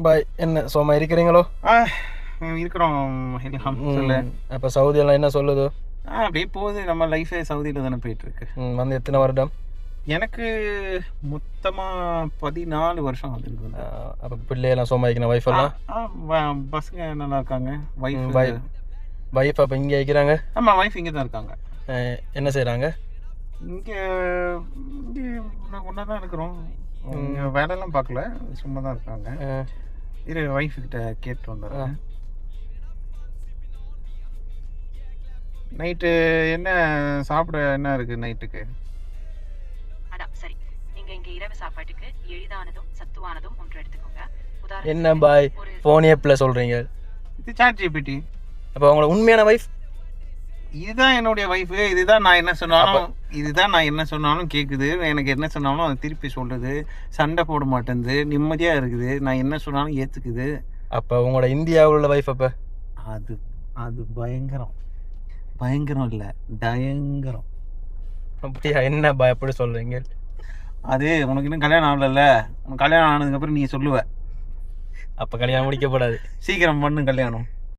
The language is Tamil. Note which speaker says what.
Speaker 1: பாய் என்ன சும்மா இருக்கிறீங்களோ?
Speaker 2: இருக்கிறோம். சொல்லு.
Speaker 1: அப்போ சவுதி எல்லாம் என்ன சொல்லுது?
Speaker 2: அப்படியே போகுது. நம்ம லைஃபே சவுதியில் தானே போயிட்டு இருக்கு.
Speaker 1: வந்து எத்தனை வருடம்?
Speaker 2: எனக்கு மொத்தமாக 14 வருஷம் அது.
Speaker 1: அப்போ பிள்ளையெல்லாம் சும்மா வைக்கணும்? ஒய்ஃப் எல்லாம்
Speaker 2: பசங்க நல்லா இருக்காங்க.
Speaker 1: ஒய்ஃப் அப்போ இங்கே வைக்கிறாங்க?
Speaker 2: ஆமாம், ஒய்ஃப் இங்கே தான் இருக்காங்க.
Speaker 1: என்ன செய்கிறாங்க?
Speaker 2: இங்கே ஒன்றா தான் இருக்கிறோம். இங்கே வேலையெல்லாம் பார்க்கல, சும்மா தான் இருக்காங்க. இரு ஒய்ஃப்கிட்ட கேட்டு வந்துடுறேன். நைட்டு என்ன சாப்பிட என்ன இருக்குது நைட்டுக்கு?
Speaker 3: சரி, நீங்க இங்க இரவு சாப்பாட்டுக்கு எளிதானதும் சத்துவானதும் ஒன்று எடுத்துக்கோங்க.
Speaker 1: என்ன பாய் ஃபோனே ப்ளஸ் சொல்கிறீங்க?
Speaker 2: இது சாட் ஜிபிடி.
Speaker 1: அப்போ உங்களோட உண்மையான ஒய்ஃப்?
Speaker 2: இதுதான் என்னுடைய ஒய்ஃபு. இதுதான் நான் என்ன சொன்னாலும் கேட்குது. எனக்கு என்ன சொன்னாலும் அதை திருப்பி சொல்லுது. சண்டை போட மாட்டேங்குது, நிம்மதியாக இருக்குது. நான் என்ன சொன்னாலும் ஏற்றுக்குது.
Speaker 1: அப்போ உங்களோட இந்தியாவில் உள்ள ஒய்ஃப் அப்போ?
Speaker 2: அது பயங்கரம். பயங்கரம் இல்லை, பயங்கரம்.
Speaker 1: அப்படியா? என்ன பாய் எப்படி சொல்கிறீங்க?
Speaker 2: அது உனக்கு இன்னும் கல்யாணம் ஆகலைல்ல. உனக்கு கல்யாணம் ஆனதுக்கப்புறம் நீ சொல்லுவ.
Speaker 1: அப்போ கல்யாணம் முடிக்கப்படாது.
Speaker 2: சீக்கிரம் பண்ணு கல்யாணம்.